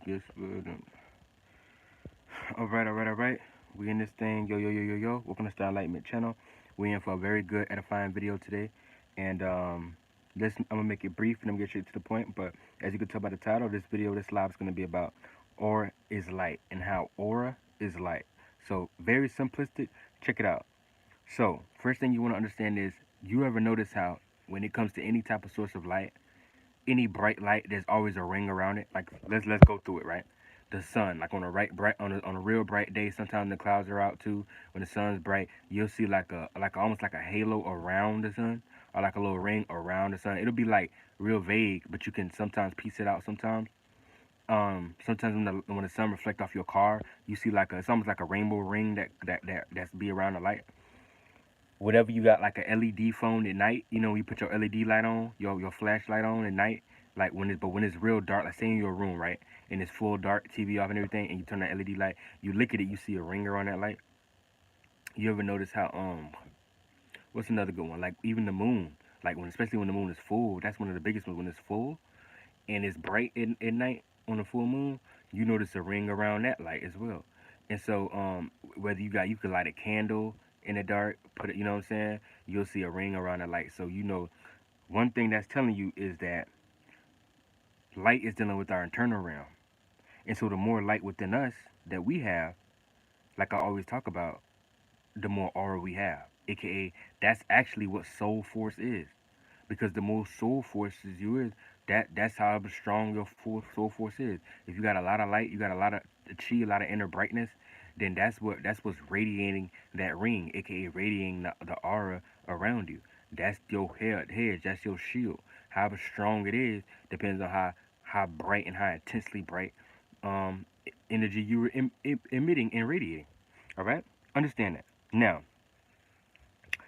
Yes, good. All right. We in this thing. Yo. Welcome to Star Enlightenment channel. We in for a very good, edifying video today. And I'm gonna make it brief and I'm gonna get straight to the point. But as you can tell by the title, this live is gonna be about aura is light and how aura is light. So very simplistic. Check it out. So first thing you want to understand is you ever notice how when it comes to any type of source of light, any bright light, there's always a ring around it. Like let's go through it, right? The sun, like on a right bright on a real bright day, sometimes the clouds are out too. When the sun's bright, you'll see like almost like a halo around the sun, or like a little ring around the sun. It'll be like real vague, but you can sometimes piece it out. Sometimes when the sun reflect off your car, you see it's almost like a rainbow ring that's be around the light. Whatever you got, like a LED phone at night, you put your LED light on, your flashlight on at night, like when it's real dark, like say in your room, right, and it's full dark, TV off and everything, and you turn that LED light, you look at it, you see a ringer on that light. You ever notice how what's another good one? Like even the moon, like especially when the moon is full, that's one of the biggest ones. When it's full and it's bright at night on the full moon, you notice a ring around that light as well. And so whether you could light a candle in the dark, put it, you know what I'm saying? You'll see a ring around the light. So one thing that's telling you is that light is dealing with our internal realm. And so the more light within us that we have, like I always talk about, the more aura we have. AKA that's actually what soul force is. Because the more soul forces you is, that's how strong your full soul force is. If you got a lot of light, you got a lot of chi, a lot of inner brightness, then that's what's radiating that ring, aka radiating the aura around you. That's your hedge, that's your shield. However strong it is depends on how bright and how intensely bright energy you were emitting and radiating. All right, understand that. Now,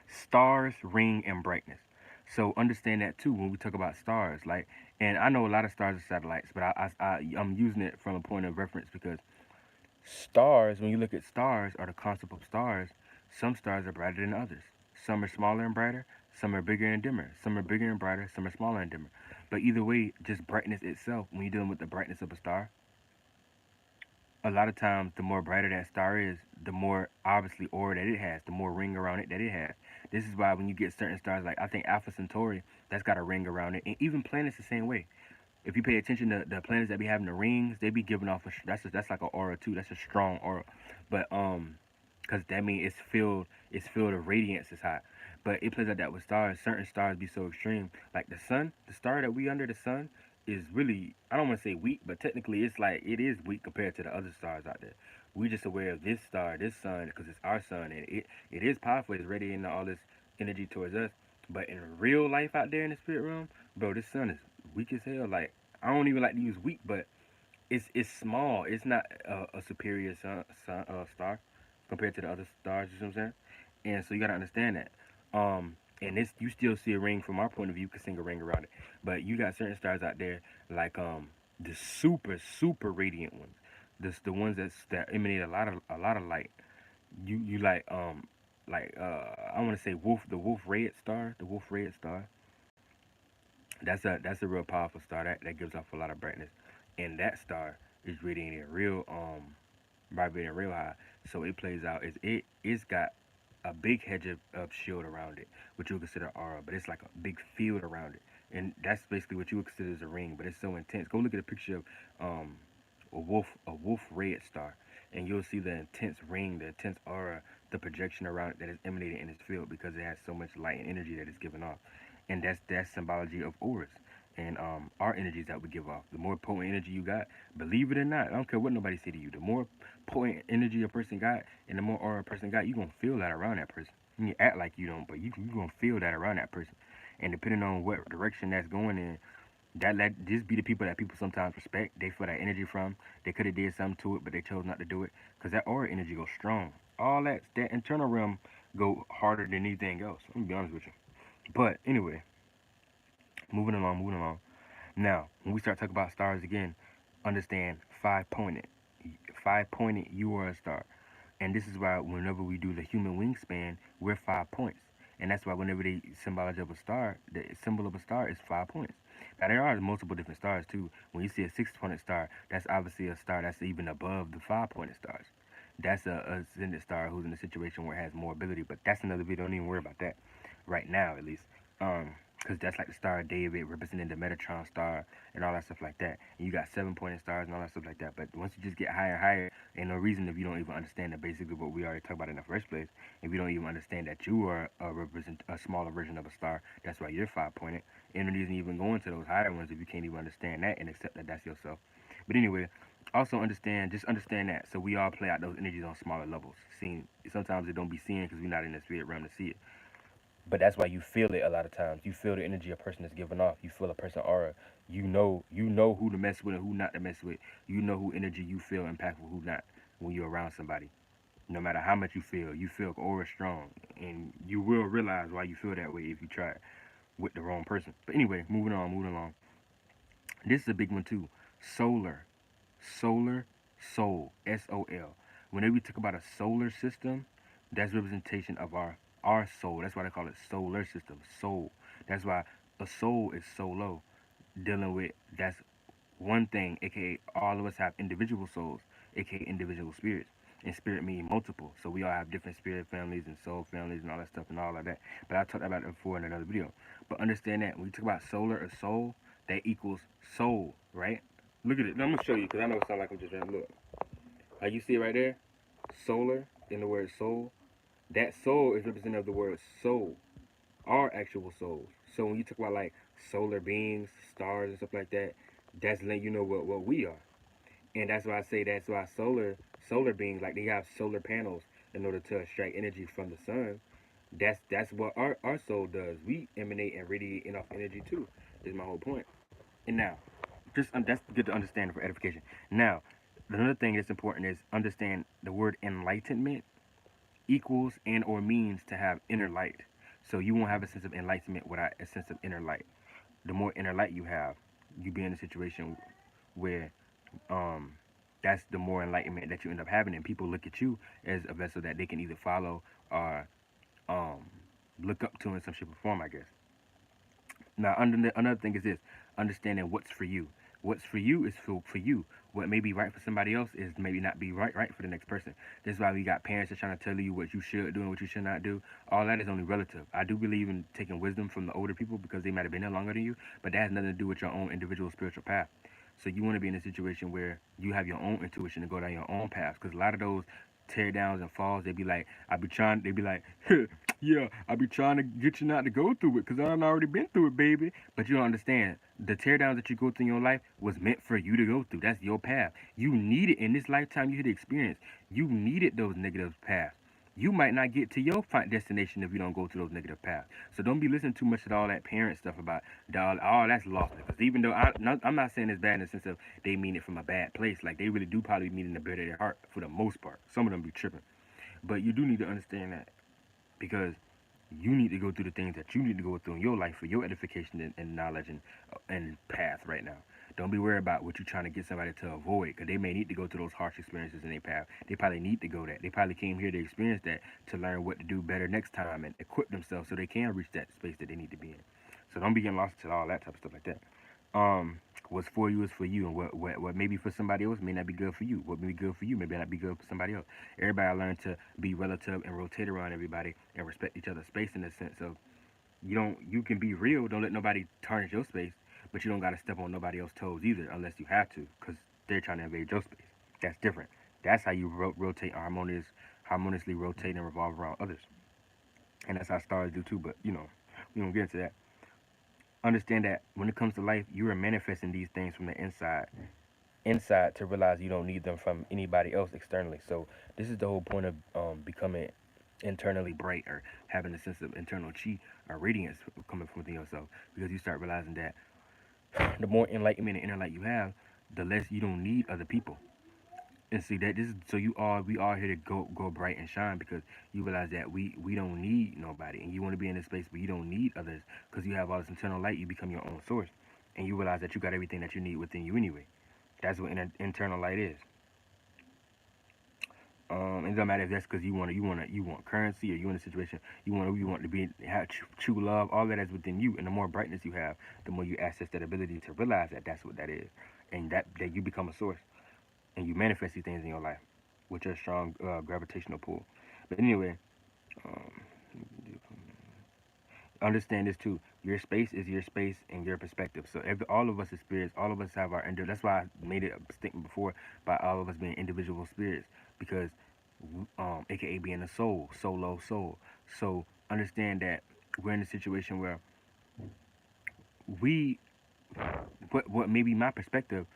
stars, ring, and brightness. So understand that too when we talk about stars. Like, and I know a lot of stars are satellites, but I'm using it from a point of reference because stars, when you look at stars, or the concept of stars, some stars are brighter than others. Some are smaller and brighter. Some are bigger and dimmer. Some are bigger and brighter. Some are smaller and dimmer. But either way, just brightness itself, when you're dealing with the brightness of a star, a lot of times the more brighter that star is, the more obviously aura that it has, the more ring around it that it has. This is why when you get certain stars, like I think Alpha Centauri, that's got a ring around it, and even planets the same way. If you pay attention to the planets that be having the rings, they be giving off that's like an aura too. That's a strong aura, but because that means it's filled of radiance is hot. But it plays like that with stars. Certain stars be so extreme. Like the sun, the star that we under the sun is really, I don't want to say weak, but technically it's like it is weak compared to the other stars out there. We just aware of this star, this sun, because it's our sun, and it is powerful. It's radiating all this energy towards us. But in real life out there in the spirit realm, bro, this sun is weak as hell. Like I don't even like to use weak, but it's small. It's not a superior star compared to the other stars. You know what I'm saying? And so you gotta understand that. And this you still see a ring from our point of view. You can sing a ring around it, but you got certain stars out there like the super radiant ones. The ones that emanate a lot of light. You I want to say the Wolf Red star, the Wolf Red star. That's a real powerful star that gives off a lot of brightness, and that star is radiating real vibrating real high. So it plays out is it's got a big hedge of shield around it, which you would consider aura, but it's like a big field around it, and that's basically what you would consider as a ring. But it's so intense. Go look at a picture of um a wolf red star, and you'll see the intense ring, the intense aura, the projection around it that is emanating in its field because it has so much light and energy that it's giving off, and that's symbology of auras. And our energies that we give off. The more potent energy you got, believe it or not, I don't care what nobody say to you. The more potent energy a person got, and the more aura a person got, you gonna feel that around that person. You act like you don't, but you gonna feel that around that person. And depending on what direction that's going in, this be the people that people sometimes respect. They feel that energy from. They could have did something to it, but they chose not to do it because that aura energy goes strong. All that internal realm go harder than anything else. Let me be honest with you. But anyway, moving along. Now, when we start talking about stars again, understand five pointed. Five pointed, you are a star. And this is why whenever we do the human wingspan, we're 5 points. And that's why whenever they symbolize of a star, the symbol of a star is 5 points. Now there are multiple different stars too. When you see a 6-pointed star, that's obviously a star that's even above the 5-pointed stars. That's a ascendant star who's in a situation where it has more ability. But that's another video. Don't even worry about that right now, at least. Because that's like the Star of David representing the Metatron star and all that stuff like that. And you got 7-pointed stars and all that stuff like that. But once you just get higher and higher, ain't no reason if you don't even understand that basically what we already talked about in the first place. If you don't even understand that you are a smaller version of a star, that's why you're 5-pointed. And it isn't even going to those higher ones if you can't even understand that and accept that that's yourself. But anyway, also just understand that. So we all play out those energies on smaller levels. Seeing sometimes it don't be seen because we're not in the spirit realm to see it. But that's why you feel it a lot of times. You feel the energy a person is giving off. You feel a person aura. You know who to mess with and who not to mess with. You know who energy you feel impactful, who not when you're around somebody. No matter how much you feel aura strong. And you will realize why you feel that way if you try it with the wrong person. But anyway, moving along. This is a big one too. Solar. Solar, soul, SOL. Whenever we talk about a solar system, that's representation of our soul. That's why they call it solar system, soul. That's why a soul is solo, dealing with that's one thing, aka all of us have individual souls, aka individual spirits. And spirit mean multiple. So we all have different spirit families and soul families and all that stuff and all of that. But I talked about it before in another video. But understand that when you talk about solar or soul, that equals soul, right? Look at it. I'm gonna show you because I know it sounds like I'm just rambling. Look, how you see it right there? Solar in the word soul. That soul is representative of the word soul, our actual souls. So when you talk about like solar beings, stars, and stuff like that, that's letting you know what we are. And that's why I say that's why solar beings like they have solar panels in order to extract energy from the sun. That's what our soul does. We emanate and radiate enough energy too. Is my whole point. And now, just that's good to understand for edification. Now, another thing that's important is understand the word enlightenment equals and or means to have inner light. So you won't have a sense of enlightenment without a sense of inner light. The more inner light you have, you be in a situation where um that's the more enlightenment that you end up having, and people look at you as a vessel that they can either follow or um look up to in some shape or form, I guess. Now, another thing is this: understanding what's for you. What's for you is for you. What may be right for somebody else is maybe not be right for the next person. That's why we got parents that trying to tell you what you should do and what you should not do. All that is only relative. I do believe in taking wisdom from the older people because they might have been there longer than you, but that has nothing to do with your own individual spiritual path. So you want to be in a situation where you have your own intuition to go down your own path. Because a lot of those tear downs and falls, they be like, they be like, yeah, I be trying to get you not to go through it because I've already been through it, baby. But you don't understand. The tear downs that you go through in your life was meant for you to go through. That's your path. You need it in this lifetime. You hit the experience. You needed those negative paths. You might not get to your destination if you don't go through those negative paths. So don't be listening too much to all that parent stuff about, oh, that's lost. Because even though I'm not saying it's bad in the sense of they mean it from a bad place. Like they really do probably mean it in the bed of their heart for the most part. Some of them be tripping. But you do need to understand that because you need to go through the things that you need to go through in your life for your edification and knowledge and path right now. Don't be worried about what you're trying to get somebody to avoid because they may need to go through those harsh experiences in their path. They probably need to go that. They probably came here to experience that to learn what to do better next time and equip themselves so they can reach that space that they need to be in. So don't be getting lost to all that type of stuff like that. What's for you is for you, and what may be for somebody else may not be good for you. What may be good for you may not be good for somebody else. Everybody learn to be relative and rotate around everybody and respect each other's space in the sense of you can be real. Don't let nobody tarnish your space, but you don't got to step on nobody else's toes either unless you have to because they're trying to invade your space. That's different. That's how you rotate harmoniously rotate and revolve around others, and that's how stars do too. But we don't get into that. Understand that when it comes to life, you are manifesting these things from the inside to realize you don't need them from anybody else externally. So this is the whole point of becoming internally bright or having a sense of internal chi or radiance coming from within yourself because you start realizing that the more enlightenment and inner light you have, the less you don't need other people. And see that this is so we all here to go bright and shine because you realize that we don't need nobody and you want to be in a space where you don't need others because you have all this internal light. You become your own source and you realize that you got everything that you need within you anyway. That's what internal light is. It doesn't matter if that's because you want currency, or you in a situation you want to be have true love. All that is within you, and the more brightness you have, the more you access that ability to realize that that's what that is, and that you become a source, and you manifest these things in your life with your strong gravitational pull. But anyway, um, understand this too. Your space is your space and your perspective. So all of us as spirits, all of us have our that's why I made it a statement before by all of us being individual spirits, because aka being a soul, solo soul. So understand that we're in a situation where we what may be my perspective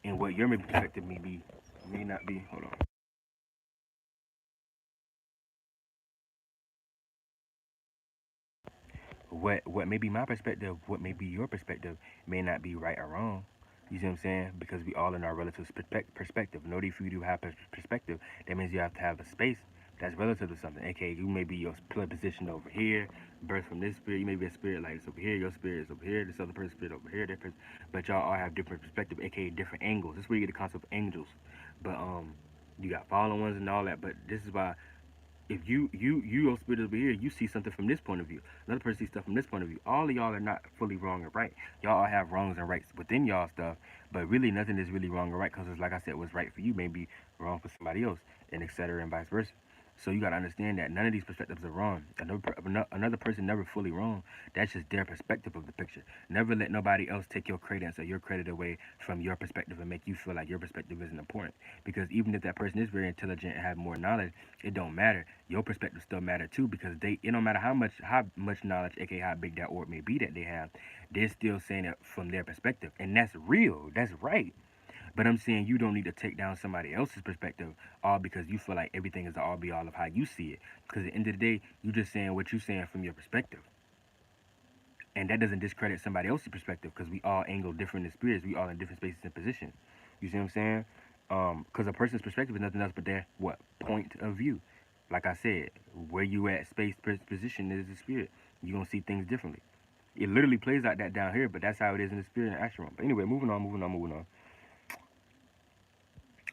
and what your maybe perspective may not be. Hold on. What may be my perspective, what may be your perspective, may not be right or wrong. You see what I'm saying? Because we all in our relative perspective. In order for you to have perspective, that means you have to have a space that's relative to something. AKA, you may be your position over here, birth from this spirit. You may be a spirit like it's over here. Your spirit is over here. This other person's spirit over here. Different, but y'all all have different perspective. AKA, different angles. This is where you get the concept of angels. But you got fallen ones and all that. But this is why if your spirit over here, you see something from this point of view. Another person sees stuff from this point of view. All of y'all are not fully wrong or right. Y'all all have wrongs and rights within y'all stuff, but really nothing is really wrong or right because, like I said, what's right for you may be wrong for somebody else, and etc. and vice versa. So you gotta understand that none of these perspectives are wrong. Another person never fully wrong. That's just their perspective of the picture. Never let nobody else take your credence or your credit away from your perspective and make you feel like your perspective isn't important. Because even if that person is very intelligent and have more knowledge, it don't matter. Your perspective still matter too, because it don't matter how much knowledge, aka how big that orb may be that they have, they're still saying it from their perspective, and that's real. That's right. But I'm saying you don't need to take down somebody else's perspective all because you feel like everything is the all be all of how you see it. Because at the end of the day, you're just saying what you're saying from your perspective. And that doesn't discredit somebody else's perspective because we all angle different experiences. We all in different spaces and positions. You see what I'm saying? Because a person's perspective is nothing else but their what point of view. Like I said, where you at space position is the spirit. You're gonna see things differently. It literally plays like that down here, but that's how it is in the spirit and astral realm. But anyway, moving on.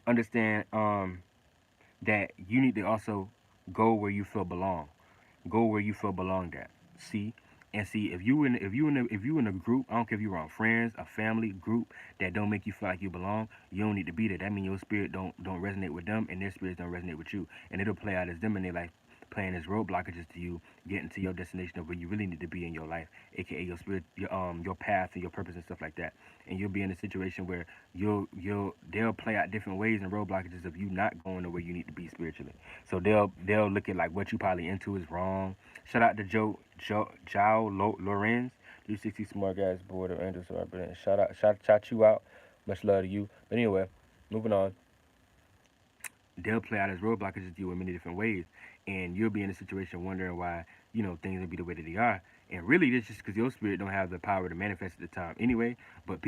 Understand that you need to also go where you feel belong. Go where you feel belonged at. See, and see if you in a group, I don't care if you're around friends, a family group that don't make you feel like you belong, you don't need to be there. That means your spirit don't resonate with them, and their spirits don't resonate with you, and it'll play out as them in their life playing as road blockages to you getting to your destination of where you really need to be in your life, aka your spirit, your path and your purpose and stuff like that. And you'll be in a situation where they'll play out different ways and road blockages of you not going to where you need to be spiritually. So they'll look at like what you probably into is wrong. Shout out to Joe Lorenz, 360 Smart Guys Board of Angels. So shout you out. Much love to you. But anyway, moving on, they'll play out as roadblocks to you in many different ways, and you'll be in a situation wondering why things will be the way that they are. And really, it's just because your spirit don't have the power to manifest at the time anyway. But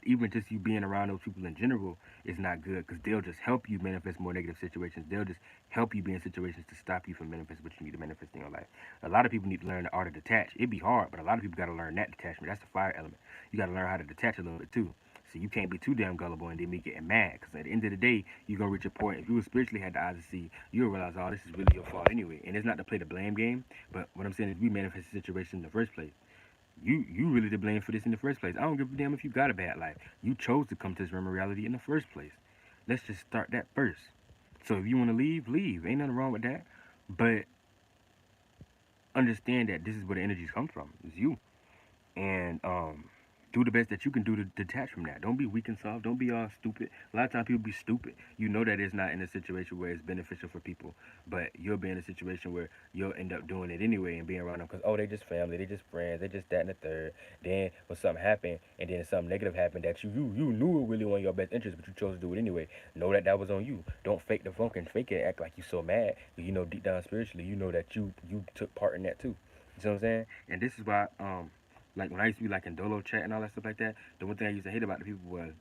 even just you being around those people in general is not good because they'll just help you manifest more negative situations. They'll just help you be in situations to stop you from manifesting what you need to manifest in your life. A lot of people need to learn the art of detach. It'd be hard, but a lot of people got to learn that detachment. That's the fire element. You got to learn how to detach a little bit too. So you can't be too damn gullible and then be getting mad. Because at the end of the day, you're going to reach a point. If you spiritually had the eyes to see, you'll realize, oh, this is really your fault anyway. And it's not to play the blame game. But what I'm saying is we manifest the situation in the first place. You really to blame for this in the first place. I don't give a damn if you got a bad life. You chose to come to this realm of reality in the first place. Let's just start that first. So if you want to leave, leave. Ain't nothing wrong with that. But understand that this is where the energies come from. It's you. And do the best that you can do to detach from that. Don't be weak and soft. Don't be all stupid. A lot of times people be stupid. You know that it's not in a situation where it's beneficial for people, but you'll be in a situation where you'll end up doing it anyway and being around them because, oh, they just family, they just friends, they just that and the third. Then when something happened and then something negative happened that you knew it really wasn't your best interest, but you chose to do it anyway. Know that that was on you. Don't fake the funk and fake it and act like you so mad. You know deep down spiritually, you know that you took part in that too. You know what I'm saying? And this is why like when I used to be like in Dolo chat and all that stuff like that, the one thing I used to hate about the people was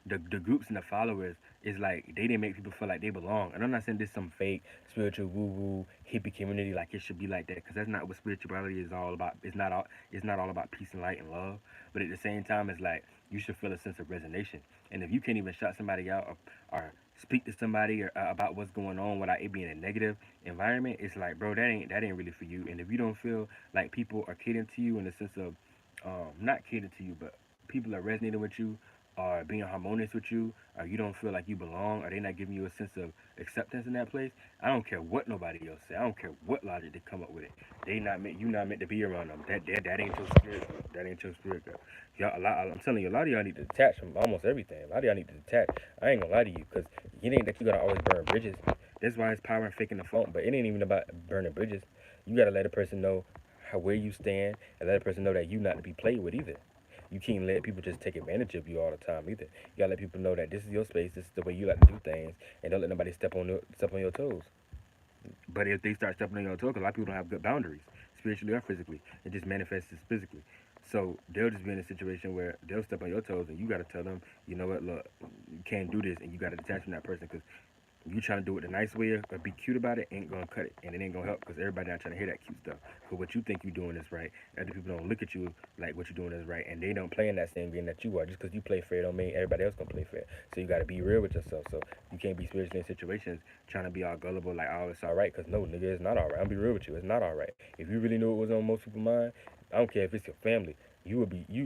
the groups and the followers is like they didn't make people feel like they belong. And I'm not saying this some fake spiritual woo woo hippie community like it should be like that because that's not what spirituality is all about. It's not all about peace and light and love. But at the same time, it's like you should feel a sense of resonation. And if you can't even shut somebody out or speak to somebody or, about what's going on without it being a negative environment, it's like, bro, that ain't really for you. And if you don't feel like people are catering to you in the sense of not catering to you, but people are resonating with you, or being harmonious with you, or you don't feel like you belong, or they not giving you a sense of acceptance in that place, I don't care what nobody else say. I don't care what logic they come up with it. They not meant you not meant to be around them. That ain't your spirit. That ain't your spirit, girl. Y'all, I'm telling you, a lot of y'all need to detach from almost everything. A lot of y'all need to detach. I ain't gonna lie to you, cause it ain't that you gotta always burn bridges. That's why it's power in faking the funk. But it ain't even about burning bridges. You gotta let a person know where you stand, and let a person know that you not to be played with either. You can't let people just take advantage of you all the time either. You gotta let people know that this is your space, this is the way you like to do things, and don't let nobody step on your toes. But if they start stepping on your toes, 'cause a lot of people don't have good boundaries, spiritually or physically, it just manifests physically. So they'll just be in a situation where they'll step on your toes, and you gotta tell them, you know what, look, you can't do this, and you gotta detach from that person, because you trying to do it the nice way or be cute about it ain't gonna cut it, and it ain't gonna help because everybody not trying to hear that cute stuff. Because what you think you doing is right, other people don't look at you like what you doing is right, and they don't play in that same game that you are. Just because you play fair don't mean everybody else gonna play fair. So you gotta be real with yourself. So you can't be spiritually in situations trying to be all gullible like, oh, it's all right. Because no, nigga, it's not all right. I'm be real with you. It's not all right. If you really knew what was on most people's mind, I don't care if it's your family. You would be you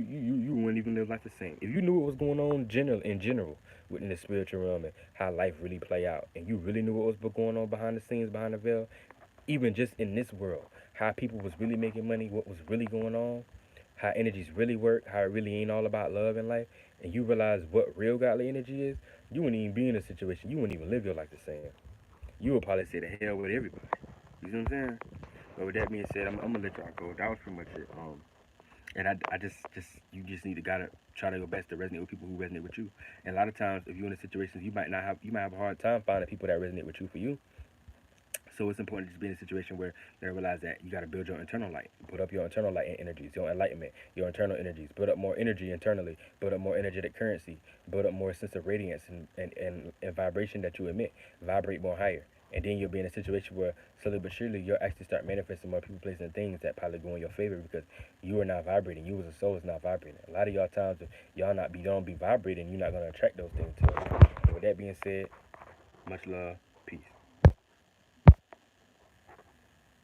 wouldn't even live life the same. If you knew what was going on in general within the spiritual realm and how life really play out, and you really knew what was going on behind the scenes, behind the veil, even just in this world, how people was really making money, what was really going on, how energies really work, how it really ain't all about love in life, and you realize what real godly energy is, you wouldn't even be in a situation, you wouldn't even live your life the same. You would probably say the hell with everybody. You see what I'm saying? But with that being said, I'm gonna let y'all go. That was pretty much it. And I just you just need to gotta try to go best to resonate with people who resonate with you. And a lot of times, if you're in a situation, you might have a hard time finding people that resonate with you for you. So it's important to just be in a situation where you realize that you got to build your internal light, put up your internal light and energies, your enlightenment, your internal energies, build up more energy internally, build up more energetic currency, build up more sense of radiance and vibration that you emit, vibrate more higher. And then you'll be in a situation where slowly but surely you'll actually start manifesting more people, places, and things that probably go in your favor because you are not vibrating. You as a soul is not vibrating. A lot of y'all times, if y'all don't be vibrating, you're not gonna attract those things to you. And with that being said, much love.